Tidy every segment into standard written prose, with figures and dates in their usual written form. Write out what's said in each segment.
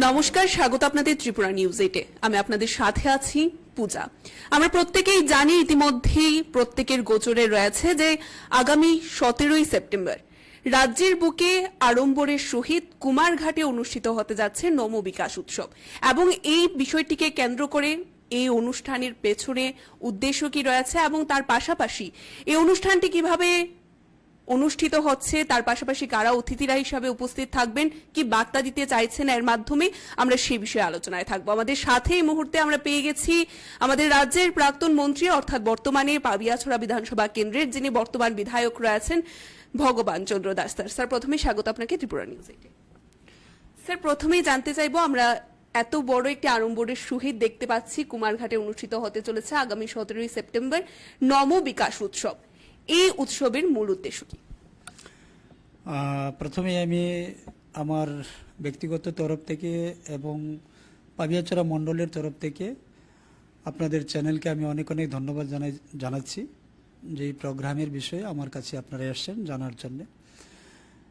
নমস্কার, স্বাগত আপনাদের ত্রিপুরা নিউজ 8-এ। আমি আপনাদের সাথে আছি পূজা। আমরা প্রত্যেকেই জানি, ইতিমধ্যেই প্রত্যেকের গোচরে রয়েছে যে আগামী 17ই সেপ্টেম্বর রাজ্যের বুকে আড়ম্বরের সহিত কুমারঘাটে অনুষ্ঠিত হতে যাচ্ছে নম বিকাশ উৎসব, এবং এই বিষয়টিকে কেন্দ্র করে এই অনুষ্ঠানের পেছনে উদ্দেশ্য কি রয়েছে এবং তার পাশাপাশি এই অনুষ্ঠানটি কিভাবে অনুষ্ঠিত হচ্ছে, তার পাশাপাশি কারা অতিথিরা হিসাবে উপস্থিত থাকবেন, কি বার্তা দিতে চাইছেন, এর মাধ্যমে আমরা সেই বিষয়ে আলোচনায় থাকবো। আমাদের সাথে এই মুহূর্তে আমরা পেয়ে গেছি আমাদের রাজ্যের প্রাক্তন মন্ত্রী, অর্থাৎ বর্তমানে পাবিয়াছড়া বিধানসভা কেন্দ্রের যিনি বর্তমান বিধায়ক রয়েছেন, ভগবান চন্দ্র দাস স্যার। স্যার, প্রথমে স্বাগত আপনাকে ত্রিপুরা নিউজ 8-এ। স্যার, প্রথমেই জানতে চাইবো, আমরা এত বড় একটি আড়ম্বরের সহিত দেখতে পাচ্ছি কুমারঘাটে অনুষ্ঠিত হতে চলেছে আগামী 17ই সেপ্টেম্বর নম বিকাশ উৎসব। এই উৎসবের মূল উদ্দেশ্য কি? প্রথমে আমি আমার ব্যক্তিগত তরফ থেকে এবং পাবিয়াছড়া মণ্ডলের তরফ থেকে আপনাদের চ্যানেলকে আমি অনেক অনেক ধন্যবাদ জানাচ্ছি যে এই প্রোগ্রামের বিষয়ে আমার কাছে আপনারা এসেছেন জানার জন্য।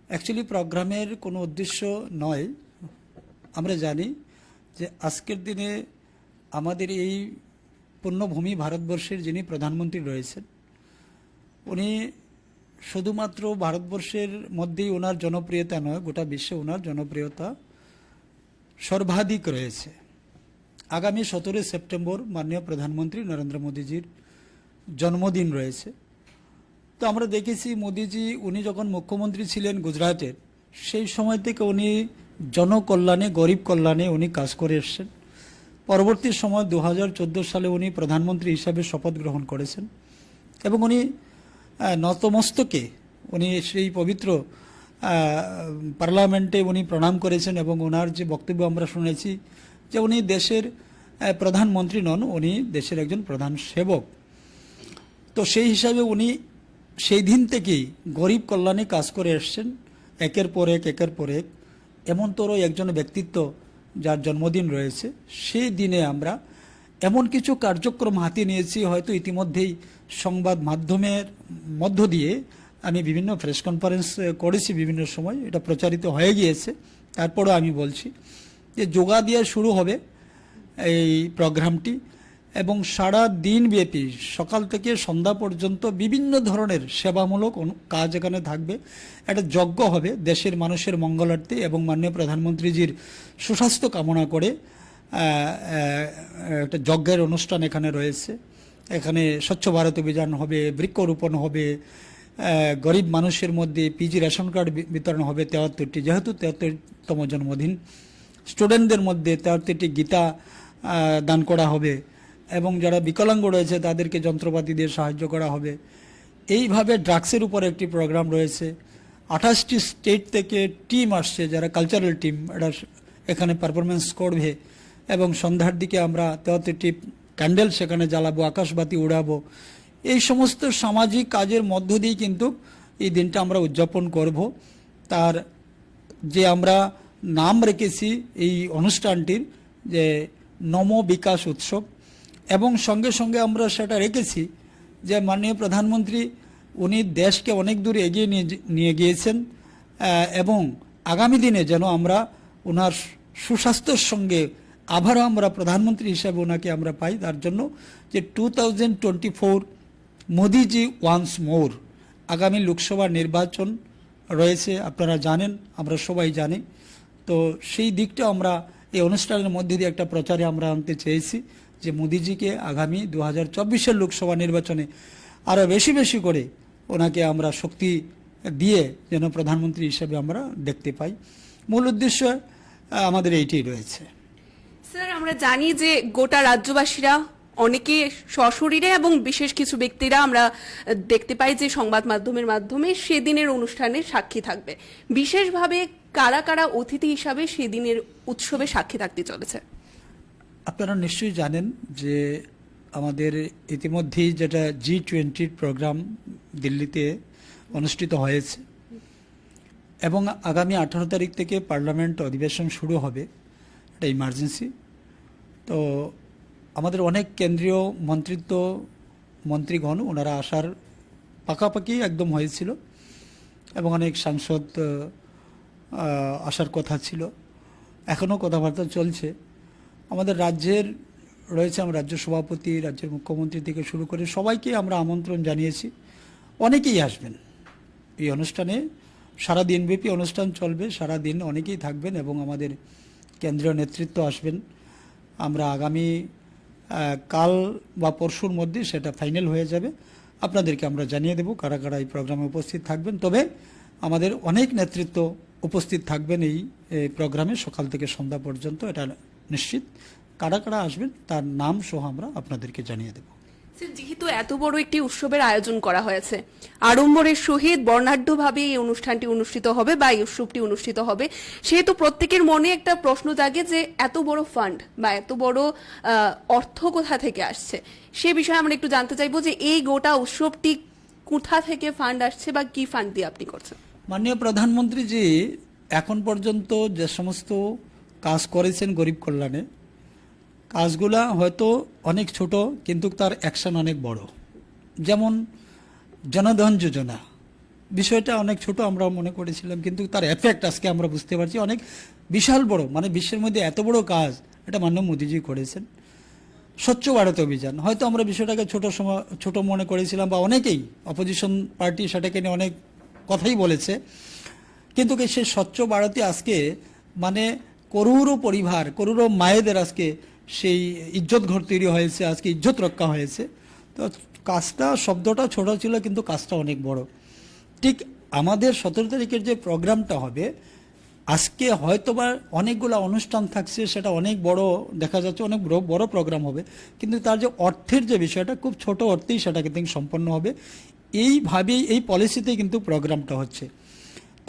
অ্যাকচুয়ালি প্রোগ্রামের কোনো উদ্দেশ্য নয়। আমরা জানি যে আজকের দিনে আমাদের এই পুণ্যভূমি ভারতবর্ষের যিনি প্রধানমন্ত্রী রয়েছেন, উনি শুধুমাত্র ভারতবর্ষের মধ্যেই ওনার জনপ্রিয়তা নয়, গোটা বিশ্বে ওনার জনপ্রিয়তা সর্বাধিক রয়েছে। আগামী 17 সেপ্টেম্বর মাননীয় প্রধানমন্ত্রী নরেন্দ্র মোদীজির জন্মদিন রয়েছে। তো আমরা দেখেছি মোদীজি উনি যখন মুখ্যমন্ত্রী ছিলেন গুজরাটের, সেই সময় থেকে উনি জনকল্যাণে, গরিব কল্যাণে উনি কাজ করে এসছেন। পরবর্তী সময় 2014 সালে উনি প্রধানমন্ত্রী হিসাবে শপথ গ্রহণ করেছেন এবং উনি নতমস্তকে উনি সেই পবিত্র পার্লামেন্টে উনি প্রণাম করেছেন এবং ওনার যে বক্তব্য আমরা শুনেছি যে উনি দেশের প্রধানমন্ত্রী নন, উনি দেশের একজন প্রধান সেবক। তো সেই হিসাবে উনি সেই দিন থেকেই গরিব কল্যাণে কাজ করে এসছেন, একের পর এক। এমনতর একজন ব্যক্তিত্ব যার জন্মদিন রয়েছে, সেই দিনে আমরা এমন কিছু কার্যক্রম হাতে নিয়েছি, হয়তো ইতিমধ্যেই সংবাদ মাধ্যমের মধ্য দিয়ে আমি বিভিন্ন প্রেস কনফারেন্স করেছি, বিভিন্ন সময় এটা প্রচারিত হয়ে গিয়েছে। তারপরেও আমি বলছি যে যোগা দিয়ে শুরু হবে এই প্রোগ্রামটি এবং সারা দিন ব্যাপী সকাল থেকে সন্ধ্যা পর্যন্ত বিভিন্ন ধরনের সেবামূলক কাজ এখানে থাকবে। একটা যজ্ঞ হবে দেশের মানুষের মঙ্গলার্থে এবং মাননীয় প্রধানমন্ত্রীজির সুস্বাস্থ্য কামনা করে একটা যজ্ঞের অনুষ্ঠান এখানে রয়েছে। এখানে স্বচ্ছ ভারত অভিযান হবে, বৃক্ষরোপণ হবে, গরিব মানুষের মধ্যে পিজি রেশন কার্ড বিতরণ হবে 73টি, যেহেতু 73তম জন্মদিন। স্টুডেন্টদের মধ্যে 73টি গীতা দান করা হবে এবং যারা বিকলাঙ্গ রয়েছে তাদেরকে যন্ত্রপাতি দিয়ে সাহায্য করা হবে। এইভাবে ড্রাগসের উপর একটি প্রোগ্রাম রয়েছে। 28টি স্টেট থেকে টিম আসছে, যারা কালচারাল টিম, এরা এখানে পারফরমেন্স করবে এবং সন্ধ্যার দিকে আমরা 73টি ক্যান্ডেল সেখানে জ্বালাবো, আকাশবাতি উড়াবো। এই সমস্ত সামাজিক কাজের মধ্য দিয়ে কিন্তু এই দিনটা আমরা উদযাপন করব। তার যে আমরা নাম রেখেছি এই অনুষ্ঠানটির যে নম বিকাশ উৎসব, এবং সঙ্গে সঙ্গে আমরা সেটা রেখেছি যে মাননীয় প্রধানমন্ত্রী উনি দেশকে অনেক দূর এগিয়ে নিয়ে গিয়েছেন এবং আগামী দিনে যেন আমরা ওনার সুস্বাস্থ্যের সঙ্গে আবারও আমরা প্রধানমন্ত্রী হিসাবে ওনাকে আমরা পাই। তার জন্য যে 2024 মোদিজি ওয়ান্স মোর, আগামী লোকসভা নির্বাচন রয়েছে, আপনারা জানেন, আমরা সবাই জানি। তো সেই দিকটা আমরা এই অনুষ্ঠানের মধ্যে দিয়ে একটা প্রচারে আমরা আনতে চেয়েছি যে মোদিজিকে আগামী 2024 লোকসভা নির্বাচনে আরও বেশি বেশি করে ওনাকে আমরা শক্তি দিয়ে যেন প্রধানমন্ত্রী হিসেবে আমরা দেখতে পাই। মূল উদ্দেশ্য আমাদের এইটাই রয়েছে। স্যার, আমরা জানি যে গোটা রাজ্যবাসীরা অনেকে সশরীরে এবং বিশেষ কিছু ব্যক্তিরা আমরা দেখতে পাই যে সংবাদ মাধ্যমের মাধ্যমে সেদিনের অনুষ্ঠানে সাক্ষী থাকবে। বিশেষভাবে কারা কারা অতিথি হিসাবে সেদিনের উৎসবে সাক্ষী থাকতে চলেছে? আপনারা নিশ্চয়ই জানেন যে আমাদের ইতিমধ্যেই যেটা G20 প্রোগ্রাম দিল্লিতে অনুষ্ঠিত হয়েছে এবং আগামী 18 তারিখ থেকে পার্লামেন্ট অধিবেশন শুরু হবে, এটা ইমার্জেন্সি। তো আমাদের অনেক কেন্দ্রীয় মন্ত্রীগণ ওনারা আসার পাকাপাকি একদম হয়েছিল এবং অনেক সাংসদ আসার কথা ছিল। এখনও কথাবার্তা চলছে। আমাদের রাজ্যের রয়েছে, আমার রাজ্য সভাপতি, রাজ্যের মুখ্যমন্ত্রী থেকে শুরু করে সবাইকে আমরা আমন্ত্রণ জানিয়েছি। অনেকেই আসবেন এই অনুষ্ঠানে, সারা দিনব্যাপী অনুষ্ঠান চলবে, সারা দিন অনেকেই থাকবেন এবং আমাদের কেন্দ্রীয় নেতৃত্ব আসবেন। আমরা আগামী কাল বা পরশুর মধ্যে সেটা ফাইনাল হয়ে যাবে, আপনাদেরকে আমরা জানিয়ে দেব কারা কারা এই প্রোগ্রামে উপস্থিত থাকবেন। তবে আমাদের অনেক নেতৃত্ব উপস্থিত থাকবেন এই প্রোগ্রামে সকাল থেকে সন্ধ্যা পর্যন্ত, এটা নিশ্চিত। কারা কারা আসবেন তার নাম সহ আমরা আপনাদেরকে জানিয়ে দেব। যেহেতু এত বড় একটি উৎসবের আয়োজন করা হয়েছে, আড়ম্বরের সহিত বর্ণাঢ্যভাবে এই অনুষ্ঠানটি অনুষ্ঠিত হবে বা এই উৎসবটি অনুষ্ঠিত হবে, সেহেতু প্রত্যেকের মনে একটা প্রশ্ন জাগে যে এত বড় ফান্ড বা এত বড় অর্থ কোথা থেকে আসছে। সে বিষয়ে আমরা একটু জানতে চাইবো যে এই গোটা উৎসবটি কোথা থেকে ফান্ড আসছে বা কি ফান্ড দিয়ে আপনি করছেন। মাননীয় প্রধানমন্ত্রী জি এখন পর্যন্ত যে সমস্ত কাজ করেছেন গরিব কল্যাণে, কাজগুলা হয়তো অনেক ছোট কিন্তু তার অ্যাকশন অনেক বড়। যেমন জনধন যোজনা, বিষয়টা অনেক ছোট আমরা মনে করেছিলাম, কিন্তু তার এফেক্ট আজকে আমরা বুঝতে পারছি অনেক বিশাল বড়, মানে বিশ্বের মধ্যে এত বড় কাজ এটা মাননীয় মোদীজি করেছেন। স্বচ্ছ ভারত অভিযান, হয়তো আমরা বিষয়টাকে ছোট মনে করেছিলাম বা অনেকেই অপোজিশন পার্টি সেটাকে নিয়ে অনেক কথাই বলেছে, কিন্তু সেই স্বচ্ছ ভারতে আজকে মানে করোড়ো পরিবার, করোড়ো মায়েদের আজকে সেই ইজ্জত ঘর তৈরি হয়েছে, আজকে ইজ্জত রক্ষা হয়েছে। তো কাজটা, শব্দটা ছোট ছিল কিন্তু কাজটা অনেক বড়। ঠিক আমাদের 17 তারিখের যে প্রোগ্রামটা হবে, আজকে হয়তোবা অনেকগুলো অনুষ্ঠান থাকছে, সেটা অনেক বড় দেখা যাচ্ছে, অনেক বড় প্রোগ্রাম হবে, কিন্তু তার যে অর্থের যে বিষয়টা খুব ছোট অর্থেই সেটা কিন্তু সম্পন্ন হবে। এইভাবেই এই পলিসিতেই কিন্তু প্রোগ্রামটা হচ্ছে।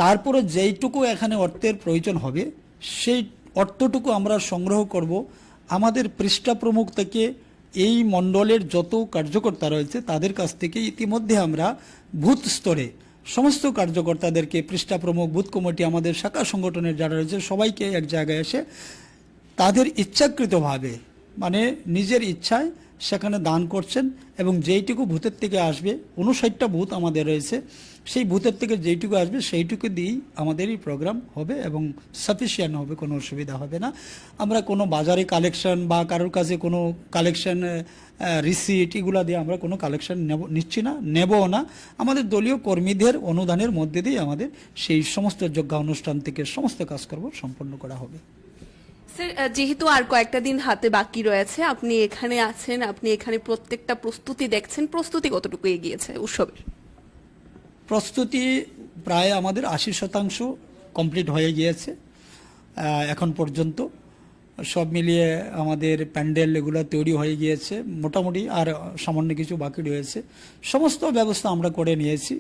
তারপরে যেইটুকু এখানে অর্থের প্রয়োজন হবে সেই অর্থটুকু আমরা সংগ্রহ করব আমাদের পৃষ্ঠা প্রমুখ থেকে, এই মণ্ডলের যত কার্যকর্তা রয়েছে তাদের কাছ থেকে। ইতিমধ্যে আমরা বুথ স্তরে সমস্ত কার্যকর্তাদেরকে, পৃষ্ঠা প্রমুখ, বুথ কমিটি, আমাদের শাখা সংগঠনের যারা রয়েছে সবাইকে এক জায়গায় এসে তাদের ইচ্ছাকৃতভাবে, মানে নিজের ইচ্ছায় সেখানে দান করছেন, এবং যেইটুকু বুথের থেকে আসবে, 59টা বুথ আমাদের রয়েছে, সেই বুথের থেকে যেইটুকু আসবে সেইটুকু দিয়েই আমাদের এই প্রোগ্রাম হবে এবং সাফিসিয়েন্ট হবে, কোনো অসুবিধা হবে না। আমরা কোনো বাজারে কালেকশন বা কারোর কাছে কোনো কালেকশন রিসিট এগুলা দিয়ে আমরা কোনো কালেকশন নিচ্ছি না, নেবও না। আমাদের দলীয় কর্মীদের অনুদানের মধ্যে দিয়ে আমাদের সেই সমস্ত যজ্ঞা অনুষ্ঠান থেকে সমস্ত কাজকর্ম সম্পন্ন করা হবে। স্যার, যেহেতু আর কয়েকটা দিন হাতে বাকি রয়েছে, আপনি এখানে আছেন, আপনি এখানে প্রত্যেকটা প্রস্তুতি দেখছেন, প্রস্তুতি কতটুকু এগিয়েছে উৎসবের? প্রস্তুতি প্রায় আমাদের 80% কমপ্লিট হয়ে গিয়েছে এখন পর্যন্ত। সব মিলিয়ে আমাদের প্যান্ডেল এগুলো তৈরি হয়ে গিয়েছে মোটামুটি, আর সামান্য কিছু বাকি রয়েছে। সমস্ত ব্যবস্থা আমরা করে নিয়েছি,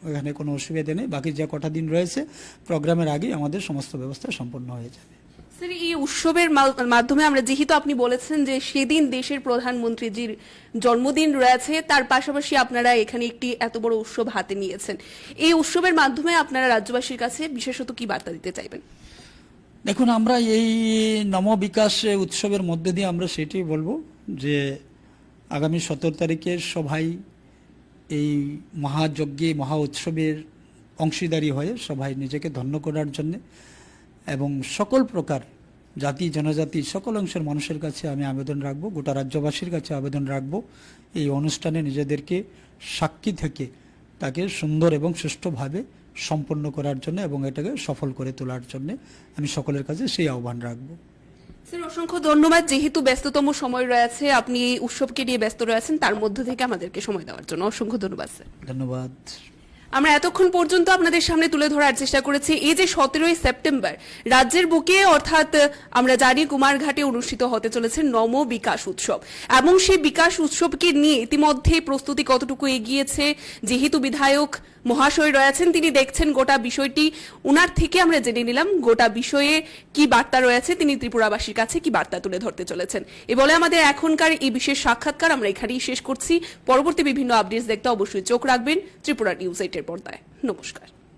এখানে কোনো অসুবিধা নেই। বাকি যে কটা দিন রয়েছে প্রোগ্রামের আগেই আমাদের সমস্ত ব্যবস্থা সম্পন্ন হয়ে যাবে। স্যার, এই উৎসবের মাধ্যমে আমরা, যেহেতু আপনি বলেছেন যে সেদিন দেশের প্রধানমন্ত্রীজির জন্মদিন রয়েছে, তার পাশাপাশি আপনারা এখানে একটি এত বড় উৎসব হাতে নিয়েছেন, এই উৎসবের মাধ্যমে আপনারা রাজ্যবাসীর কাছে বিশেষত কি বার্তা দিতে চাইবেন? দেখুন, আমরা এই নমবিকাশ উৎসবের মধ্যে দিয়ে আমরা সেটাই বলবো যে আগামী 17 তারিখে সবাই এই মহাযজ্ঞে, মহা উৎসবের অংশীদারি হয়ে সবাই নিজেকে ধন্য করার জন্যে, এবং সকল প্রকার জাতি জনজাতি সকল অংশের মানুষের কাছে আমি আবেদন রাখবো, গোটা রাজ্যবাসীর কাছে আবেদন রাখবো, এই অনুষ্ঠানে নিজেদেরকে সাক্ষী থেকে তাকে সুন্দর এবং সুষ্ঠুভাবে সম্পন্ন করার জন্য এবং এটাকে সফল করে তোলার জন্য আমি সকলের কাছে সেই আহ্বান রাখবো। স্যার, অসংখ্য ধন্যবাদ। যেহেতু ব্যস্ততম সময় রয়েছে, আপনি এই উৎসবকে নিয়ে ব্যস্ত রয়েছেন, তার মধ্য থেকে আমাদেরকে সময় দেওয়ার জন্য অসংখ্য ধন্যবাদ স্যার। ধন্যবাদ। আমরা এতক্ষণ পর্যন্ত আপনাদের সামনে তুলে ধরার চেষ্টা করেছি এই যে 17ই সেপ্টেম্বর রাজ্যের বুকে, অর্থাৎ আমরা জানি কুমারঘাটে অনুষ্ঠিত হতে চলেছে নম বিকাশ উৎসব, এবং সেই বিকাশ উৎসবকে নিয়ে ইতিমধ্যে প্রস্তুতি কতটুকু এগিয়েছে। যেহেতু বিধায়ক মহাশয় রয়েছেন, তিনি দেখছেন গোটা বিষয়টি, উনার থেকে আমরা জেনে নিলাম গোটা বিষয়ে কি বার্তা রয়েছে, তিনি ত্রিপুরাবাসীর কাছে কি বার্তা তুলে ধরতে চলেছেন। এ বলে আমাদের এখনকার এই বিশেষ সাক্ষাৎকার আমরা এখানেই শেষ করছি। পরবর্তী বিভিন্ন আপডেটস দেখতে অবশ্যই চোখ রাখবেন ত্রিপুরা নিউজ 8 এর পর্দায়। নমস্কার।